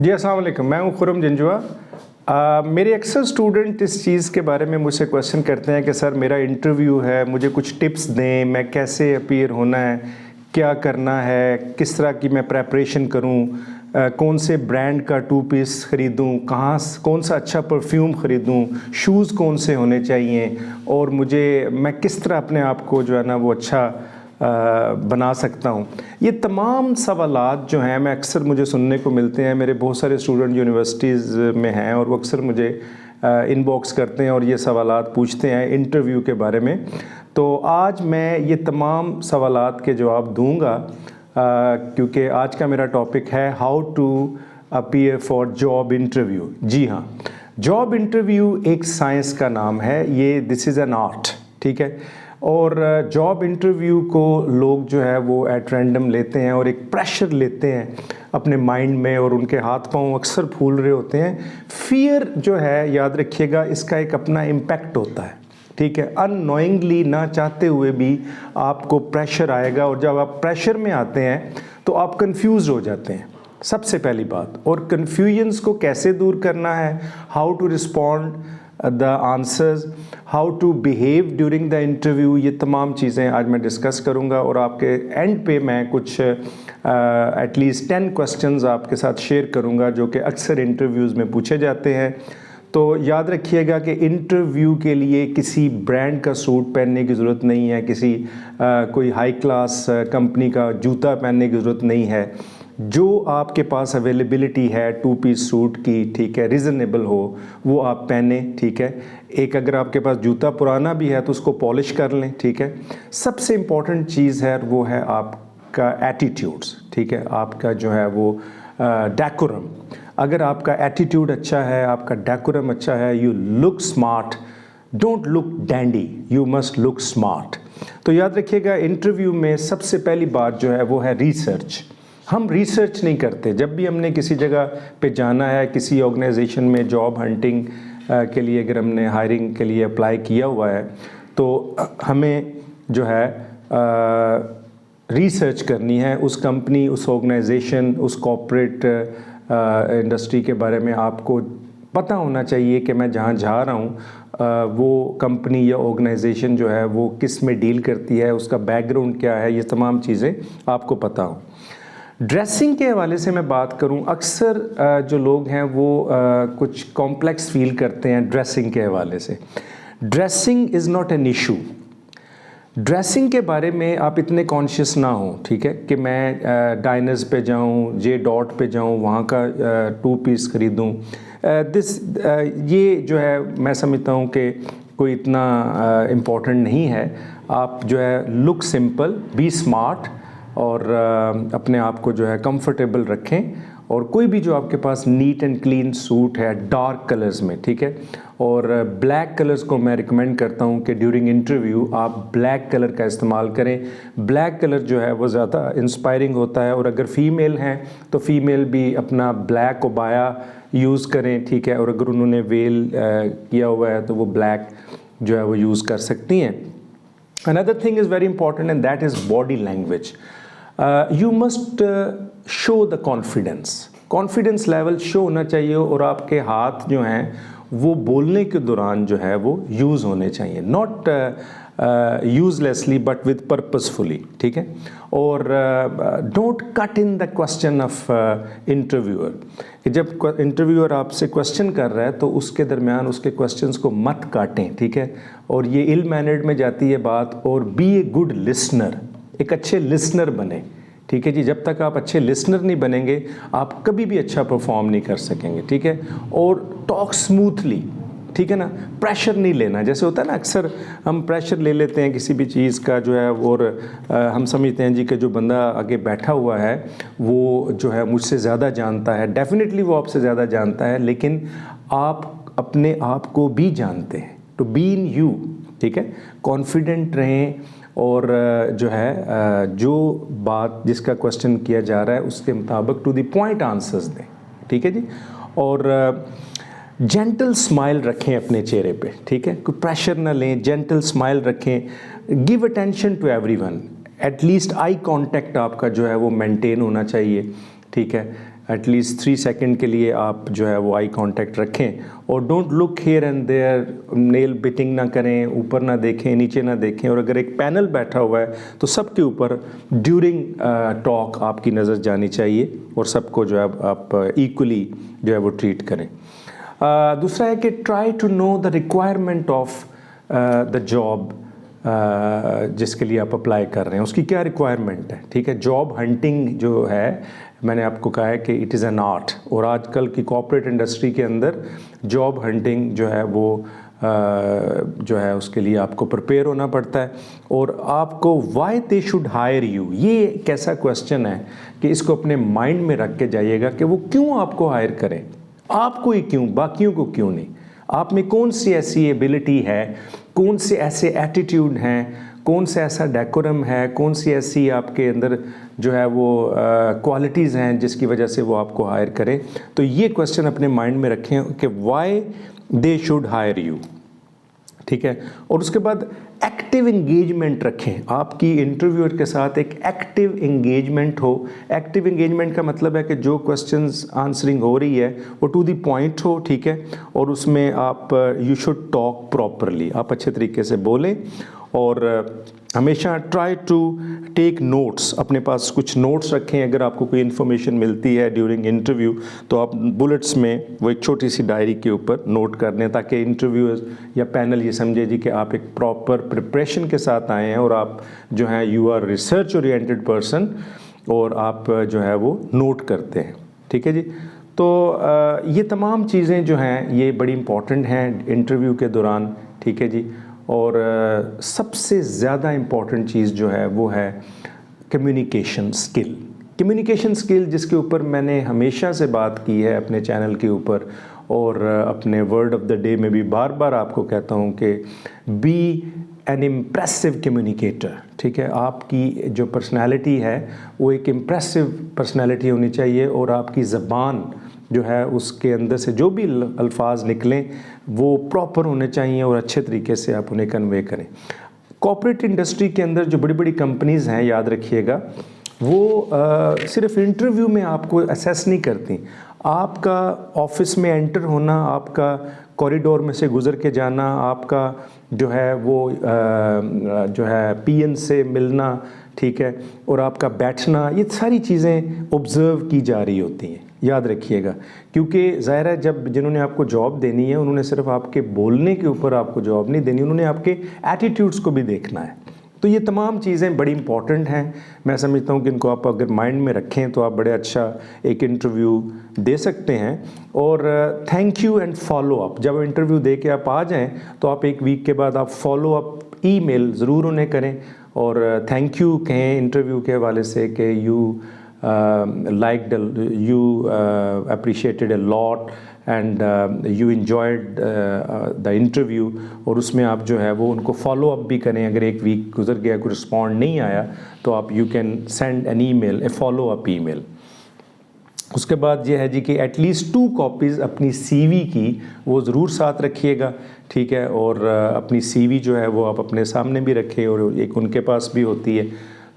जी अस्सलाम वालेकुम, मैं हूँ खुरम जंजुआ। मेरे अक्सर स्टूडेंट इस चीज़ के बारे में मुझसे क्वेश्चन करते हैं कि सर मेरा इंटरव्यू है, मुझे कुछ टिप्स दें, मैं कैसे अपीयर होना है, क्या करना है, किस तरह की मैं प्रेपरेशन करूँ, कौन से ब्रांड का टू पीस ख़रीदूँ, कौन सा अच्छा परफ्यूम ख़रीदूँ, शूज़ कौन से होने चाहिए और मैं किस तरह अपने आप को जो है ना वो अच्छा बना सकता हूँ। ये तमाम सवालात जो हैं मैं अक्सर मुझे सुनने को मिलते हैं। मेरे बहुत सारे स्टूडेंट यूनिवर्सिटीज़ में हैं और वो अक्सर मुझे इनबॉक्स करते हैं और ये सवालात पूछते हैं इंटरव्यू के बारे में। तो आज मैं ये तमाम सवालात के जवाब दूँगा क्योंकि आज का मेरा टॉपिक है how to appear for job interview. जी हाँ, जॉब इंटरव्यू एक साइंस का नाम है, ये दिस इज़ एन आर्ट, ठीक है। और जॉब इंटरव्यू को लोग जो है वो एट रैंडम लेते हैं और एक प्रेशर लेते हैं अपने माइंड में और उनके हाथ पांव अक्सर फूल रहे होते हैं। फियर जो है, याद रखिएगा, इसका एक अपना इम्पैक्ट होता है, ठीक है। अननोइंगली, ना चाहते हुए भी आपको प्रेशर आएगा और जब आप प्रेशर में आते हैं तो आप कंफ्यूज हो जाते हैं, सबसे पहली बात। और कन्फ्यूजन्स को कैसे दूर करना है, how to respond the answers, how to behave during the interview, ये तमाम चीज़ें आज मैं डिस्कस करूंगा। और आपके एंड पे मैं कुछ एटलीस्ट 10 क्वेश्चंस आपके साथ शेयर करूंगा जो कि अक्सर इंटरव्यूज़ में पूछे जाते हैं। तो याद रखिएगा कि इंटरव्यू के लिए किसी ब्रांड का सूट पहनने की ज़रूरत नहीं है, कोई हाई क्लास कंपनी का जूता पहनने की ज़रूरत नहीं है। जो आपके पास अवेलेबिलिटी है टू पीस सूट की, ठीक है, रीज़नेबल हो, वो आप पहने, ठीक है। अगर आपके पास जूता पुराना भी है तो उसको पॉलिश कर लें, ठीक है। सबसे इम्पॉर्टेंट चीज़ है वो है आपका एटीट्यूड्स, ठीक है, आपका जो है वो डेकोरम। अगर आपका एटीट्यूड अच्छा है, आपका डेकोरम अच्छा है, you look smart, don't look dandy, you must look smart. तो याद रखिएगा, इंटरव्यू में सबसे पहली बात जो है वो है रिसर्च। हम रिसर्च नहीं करते। जब भी हमने किसी जगह पे जाना है, किसी ऑर्गेनाइजेशन में जॉब हंटिंग के लिए अगर हमने हायरिंग के लिए अप्लाई किया हुआ है तो हमें जो है रिसर्च करनी है उस कंपनी, उस ऑर्गेनाइजेशन, उस कॉर्पोरेट इंडस्ट्री के बारे में। आपको पता होना चाहिए कि मैं जहाँ जा रहा हूँ वो कंपनी या ऑर्गेनाइजेशन जो है वो किस में डील करती है, उसका बैकग्राउंड क्या है, ये तमाम चीज़ें आपको पता हो। ड्रेसिंग के हवाले से मैं बात करूं, अक्सर जो लोग हैं वो कुछ कॉम्प्लेक्स फील करते हैं ड्रेसिंग के हवाले से। Dressing is not an issue. Dressing के बारे में आप इतने कॉन्शियस ना हो, ठीक है, कि मैं डाइनर्स पे जाऊं, जे डॉट पे जाऊं, वहाँ का टू पीस ख़रीदूं। ये जो है मैं समझता हूँ कि कोई इतना इम्पोर्टेंट नहीं है। आप जो है लुक सिंपल, बी स्मार्ट और अपने आप को जो है कंफर्टेबल रखें। और कोई भी जो आपके पास नीट एंड क्लीन सूट है डार्क कलर्स में, ठीक है। और ब्लैक कलर्स को मैं रिकमेंड करता हूं कि ड्यूरिंग इंटरव्यू आप ब्लैक कलर का इस्तेमाल करें। ब्लैक कलर जो है वो ज़्यादा इंस्पायरिंग होता है। और अगर फ़ीमेल हैं तो फ़ीमेल भी अपना ब्लैक उबाया यूज़ करें, ठीक है। और अगर उन्होंने वेल किया हुआ है तो वो ब्लैक जो है वो यूज़ कर सकती हैं। Another thing is very important and that is body language. You must show the confidence. Confidence level show होना चाहिए और आपके हाथ जो हैं वो बोलने के दौरान जो है वो यूज़ होने चाहिए, not uselessly but with purposefully, ठीक है। और don't cut in the question of interviewer. जब इंटरव्यूअर आपसे क्वेश्चन कर रहा है तो उसके दरमियान उसके क्वेश्चंस को मत काटें, ठीक है। और ये इल मैनर्ड में जाती है बात। और बी ए गुड लिसनर, एक अच्छे लिसनर बने, ठीक है जी। जब तक आप अच्छे लिसनर नहीं बनेंगे आप कभी भी अच्छा परफॉर्म नहीं कर सकेंगे, ठीक है। और टॉक स्मूथली, ठीक है ना, प्रेशर नहीं लेना। जैसे होता है ना, अक्सर हम प्रेशर ले लेते हैं किसी भी चीज़ का जो है। और हम समझते हैं जी कि जो बंदा आगे बैठा हुआ है वो जो है मुझसे ज़्यादा जानता है। डेफिनेटली वो आपसे ज़्यादा जानता है, लेकिन आप अपने आप को भी जानते हैं। टू बी इन यू, ठीक है, कॉन्फिडेंट रहें। और जो है जो बात जिसका क्वेश्चन किया जा रहा है उसके मुताबिक टू द पॉइंट आंसर्स दें, ठीक है जी। और जेंटल स्माइल रखें अपने चेहरे पे, ठीक है, कोई प्रेशर ना लें, जेंटल स्माइल रखें। Give attention to everyone, at least eye contact आपका जो है वो मेंटेन होना चाहिए, ठीक है। एटलीस्ट 3 सेकंड के लिए आप जो है वो आई कांटेक्ट रखें और don't look here and there, nail biting ना करें, ऊपर ना देखें, नीचे ना देखें। और अगर एक पैनल बैठा हुआ है तो सबके ऊपर ड्यूरिंग टॉक आपकी नज़र जानी चाहिए और सबको जो है आप इक्वली जो है वो ट्रीट करें। दूसरा है कि try to know the requirement of the job जिसके लिए आप अप्लाई कर रहे हैं, उसकी क्या रिक्वायरमेंट है। ठीक है, जॉब हंटिंग जो है, मैंने आपको कहा है कि इट इज़ एन आर्ट, और आजकल की कॉर्पोरेट इंडस्ट्री के अंदर जॉब हंटिंग जो है वो जो है उसके लिए आपको प्रिपेयर होना पड़ता है। और आपको why they should hire you, ये एक ऐसा क्वेश्चन है कि इसको अपने माइंड में रख के जाइएगा कि वो क्यों आपको हायर करें, आपको ही क्यों, बाकियों को क्यों नहीं। आप में कौन सी ऐसी एबिलिटी है, कौन से ऐसे एटीट्यूड हैं, कौन सा ऐसा डेकोरम है, कौन सी ऐसी आपके अंदर जो है वो क्वालिटीज़ हैं जिसकी वजह से वो आपको हायर करें। तो ये क्वेश्चन अपने माइंड में रखें कि why they should hire you. ठीक है, और उसके बाद एक्टिव एंगेजमेंट रखें। आपकी इंटरव्यूअर के साथ एक एक्टिव एंगेजमेंट हो। एक्टिव एंगेजमेंट का मतलब है कि जो क्वेश्चंस आंसरिंग हो रही है वो टू द पॉइंट हो। ठीक है, और उसमें आप यू शुड टॉक प्रॉपरली, आप अच्छे तरीके से बोलें। और हमेशा ट्राई टू टेक नोट्स, अपने पास कुछ नोट्स रखें। अगर आपको कोई इन्फॉर्मेशन मिलती है ड्यूरिंग इंटरव्यू तो आप बुलेट्स में वो एक छोटी सी डायरी के ऊपर नोट कर लें, ताकि इंटरव्यूअर्स या पैनल ये समझे जी कि आप एक प्रॉपर प्रिपरेशन के साथ आए हैं और आप जो हैं you are research oriented person और आप जो है वो नोट करते हैं। ठीक है जी, तो ये तमाम चीज़ें जो हैं ये बड़ी इंपॉर्टेंट हैं इंटरव्यू के दौरान। ठीक है जी, और सबसे ज़्यादा इम्पॉर्टेंट चीज़ जो है वो है कम्युनिकेशन स्किल। कम्युनिकेशन स्किल जिसके ऊपर मैंने हमेशा से बात की है अपने चैनल के ऊपर, और अपने वर्ड ऑफ द डे में भी बार बार आपको कहता हूँ कि बी एन इम्प्रेसिव कम्युनिकेटर। ठीक है, आपकी जो पर्सनैलिटी है वो एक इम्प्रेसिव पर्सनैलिटी होनी चाहिए, और आपकी ज़बान जो है उसके अंदर से जो भी अल्फाज निकलें वो प्रॉपर होने चाहिए और अच्छे तरीके से आप उन्हें कन्वे करें। कॉर्पोरेट इंडस्ट्री के अंदर जो बड़ी बड़ी कंपनीज़ हैं, याद रखिएगा, वो सिर्फ इंटरव्यू में आपको असेस नहीं करती। आपका ऑफिस में एंटर होना, आपका कॉरिडोर में से गुज़र के जाना, आपका जो है वो जो है पीएन से मिलना, ठीक है, और आपका बैठना, ये सारी चीज़ें ऑब्ज़र्व की जा रही होती हैं, याद रखिएगा। क्योंकि ज़ाहिर है जब जिन्होंने आपको जॉब देनी है उन्होंने सिर्फ आपके बोलने के ऊपर आपको जॉब नहीं देनी, उन्होंने आपके एटीट्यूड्स को भी देखना है। तो ये तमाम चीज़ें बड़ी इंपॉर्टेंट हैं। मैं समझता हूँ कि इनको आप अगर माइंड में रखें तो आप बड़े अच्छा एक इंटरव्यू दे सकते हैं। और thank you and follow up, जब इंटरव्यू दे के आप आ जाएं तो आप एक वीक के बाद आप फॉलो अप ईमेल ज़रूर उन्हें करें और थैंक यू कहें इंटरव्यू के हवाले से कि you liked, you appreciated a lot and you enjoyed the interview। और उसमें आप जो है वो उनको फॉलो अप भी करें। अगर एक वीक गुजर गया कोई रिस्पॉन्ड नहीं आया तो आप you can send an email, A follow up email. उसके बाद ये है जी कि एटलीस्ट 2 कॉपीज़ अपनी सीवी की वो ज़रूर साथ रखिएगा। ठीक है, और अपनी सीवी जो है वो आप अपने सामने भी रखें और एक उनके पास भी होती है,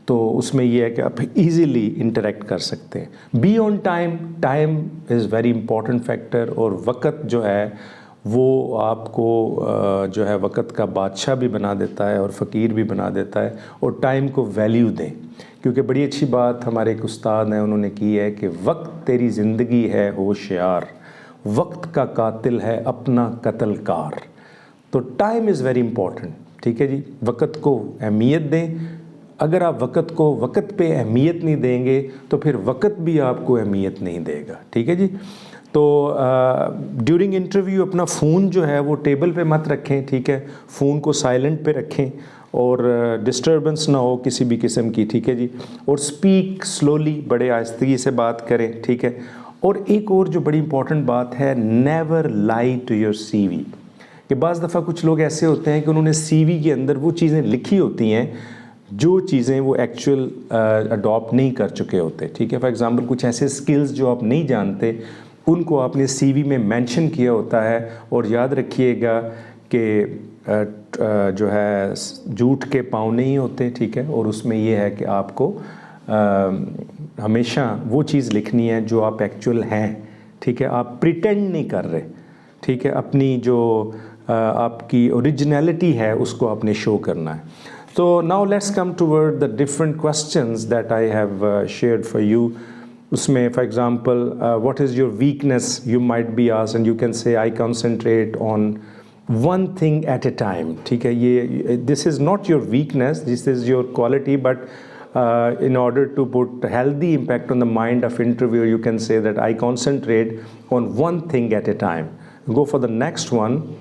तो उसमें ये है कि आप इजीली इंटरेक्ट कर सकते हैं। Be on time, time is very important factor. और वक़्त जो है वो आपको जो है वक़्त का बादशाह भी बना देता है और फ़कीर भी बना देता है। और टाइम को वैल्यू दें, क्योंकि बड़ी अच्छी बात हमारे एक उस्ताद हैं उन्होंने की है कि वक्त तेरी ज़िंदगी है होशियार, वक्त का कातिल है अपना कत्लकार। तो टाइम इज़ वेरी इंपॉर्टेंट। ठीक है जी, वक्त को अहमियत दें। अगर आप वक़्त को वक़्त पे अहमियत नहीं देंगे तो फिर वक़्त भी आपको अहमियत नहीं देगा। ठीक है जी, तो ड्यूरिंग इंटरव्यू अपना फ़ोन जो है वो टेबल पे मत रखें। ठीक है, फ़ोन को साइलेंट पे रखें और डिस्टर्बेंस ना हो किसी भी किस्म की। ठीक है जी, और स्पीक स्लोली, बड़े आहिस्तगी से बात करें। ठीक है, और एक और जो बड़ी इंपॉर्टेंट बात है, never lie to your CV. कि बाज़ दफ़ा कुछ लोग ऐसे होते हैं कि उन्होंने सीवी के अंदर वो चीज़ें लिखी होती हैं जो चीज़ें वो एक्चुअल अडॉप्ट नहीं कर चुके होते। ठीक है, फॉर एग्ज़ाम्पल कुछ ऐसे स्किल्स जो आप नहीं जानते उनको आपने सीवी में मेंशन किया होता है। और याद रखिएगा कि जो है झूठ के पाँव नहीं होते। ठीक है, और उसमें ये है कि आपको हमेशा वो चीज़ लिखनी है जो आप एक्चुअल हैं, ठीक है, आप प्रिटेंड नहीं कर रहे, ठीक है, अपनी जो आपकी ओरिजिनलिटी है उसको आपने शो करना है. So now let's come toward the different questions that I have shared for you. उसमें for example, what is your weakness? You might be asked and you can say I concentrate on one thing at a time. ठीक है, ये this is not your weakness, this is your quality, but in order to put healthy impact on the mind of interviewer, you can say that I concentrate on one thing at a time. Go for the next one.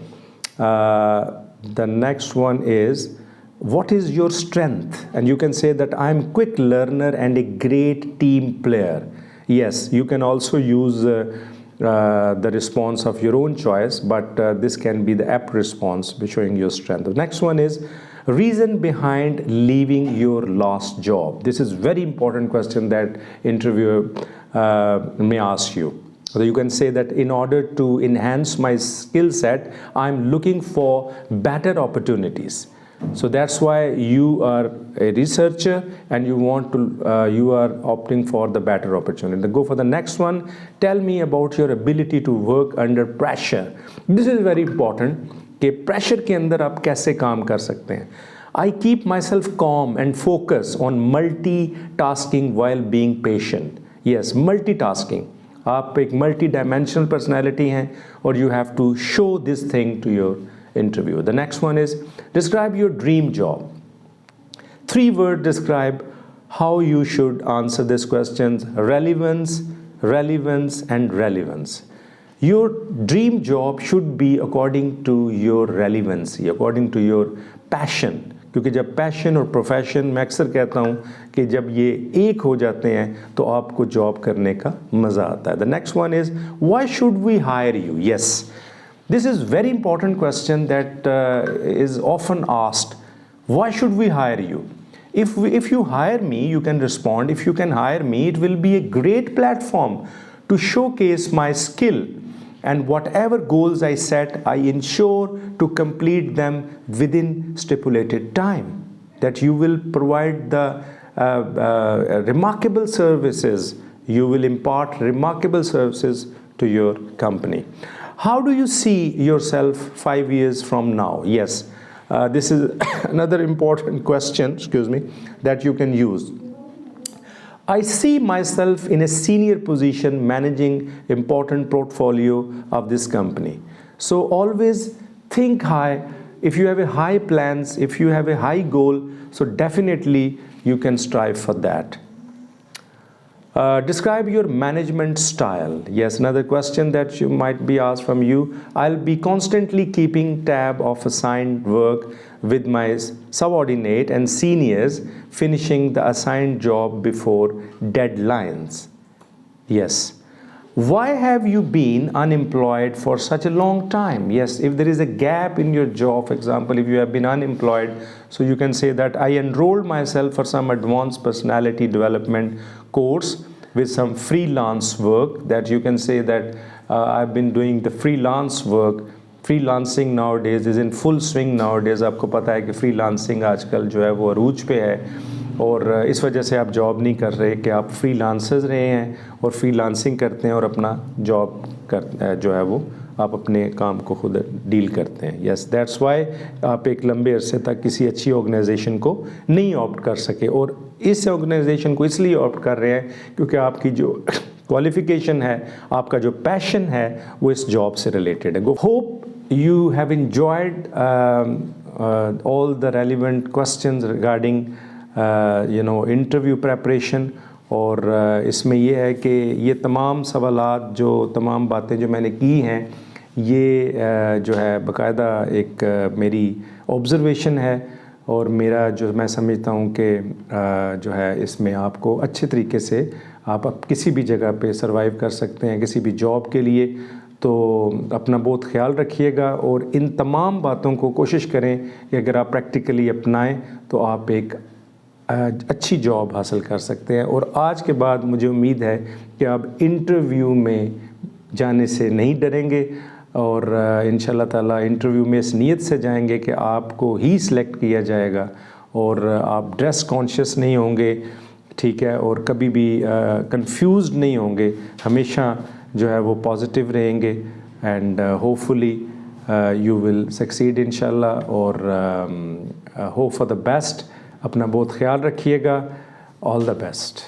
The next one is, what is your strength? And you can say that I'm quick learner and a great team player. Yes, you can also use the response of your own choice, but this can be the apt response showing your strength. The next one is reason behind leaving your last job. This is very important question that interviewer may ask you. So you can say that in order to enhance my skill set, I'm looking for better opportunities. So that's why you are a researcher and you want to, you are opting for the better opportunity. Go for the next one. Tell me about your ability to work under pressure. This is very important कि pressure के अंदर आप कैसे काम कर सकते हैं. I keep myself calm and focus on multitasking while being patient. Yes, multitasking. आप एक multi-dimensional personality हैं और you have to show this thing to your interview. The next one is describe your dream job. 3 words describe how you should answer these questions: relevance, relevance, and relevance. Your dream job should be according to your relevancy, according to your passion. क्योंकि जब passion और profession, मैं अक्सर कहता हूँ कि जब ये एक हो जाते हैं तो आपको जॉब करने का मज़ा आता है. The next one is why should we hire you. Yes, this is very important question that is often asked. Why should we hire you? If you hire me, you can respond. If you can hire me, it will be a great platform to showcase my skill, and whatever goals I set, I ensure to complete them within stipulated time. That you will provide the remarkable services. You will impart remarkable services to your company. How do you see yourself 5 years from now? Yes, this is another important question, that you can use. I see myself in a senior position managing important portfolio of this company. So always think high. If you have a high plans, if you have a high goal, so definitely you can strive for that. Describe your management style. Yes, another question that you might be asked from you. I'll be constantly keeping tab of assigned work with my subordinate and seniors, finishing the assigned job before deadlines. Yes. Why have you been unemployed for such a long time? Yes, if there is a gap in your job, for example, if you have been unemployed, so you can say that I enrolled myself for some advanced personality development course with some freelance work, that you can say that I've been doing the freelance work. Freelancing nowadays is in full swing nowadays. आपको पता है कि freelancing आजकल जो है वो अरूज पे है, और इस वजह से आप जॉब नहीं कर रहे कि आप फ्रीलांसर्स रहे हैं और फ्रीलांसिंग करते हैं और अपना जॉब कर जो है वो आप अपने काम को खुद डील करते हैं. यस, दैट्स वाई आप एक लंबे अरसे तक किसी अच्छी ऑर्गेनाइजेशन को नहीं ऑप्ट कर सके, और इस ऑर्गेनाइजेशन को इसलिए ऑप्ट कर रहे हैं क्योंकि आपकी जो क्वालिफिकेशन है, आपका जो पैशन है, वो इस जॉब से रिलेटेड है. Hope you have enjoyed all the relevant questions regarding interview preparation. और इसमें यह है कि ये तमाम सवालात, जो तमाम बातें जो मैंने की हैं, ये जो है बाकायदा एक मेरी ऑब्ज़र्वेशन है, और मेरा जो मैं समझता हूँ कि जो है इसमें आपको अच्छे तरीके से आप किसी भी जगह पे सर्वाइव कर सकते हैं किसी भी जॉब के लिए. तो अपना बहुत ख्याल रखिएगा, और इन तमाम बातों को कोशिश करें कि अगर आप प्रैक्टिकली अपनाएं तो आप एक अच्छी जॉब हासिल कर सकते हैं. और आज के बाद मुझे उम्मीद है कि आप इंटरव्यू में जाने से नहीं डरेंगे, और इंशाल्लाह ताला इंटरव्यू में इस नीयत से जाएंगे कि आपको ही सिलेक्ट किया जाएगा, और आप ड्रेस कॉन्शियस नहीं होंगे ठीक है, और कभी भी कंफ्यूज्ड नहीं होंगे, हमेशा जो है वो पॉजिटिव रहेंगे and hopefully you will succeed इंशाल्लाह, और होप फॉर द बेस्ट। अपना बहुत ख्याल रखिएगा। All the best.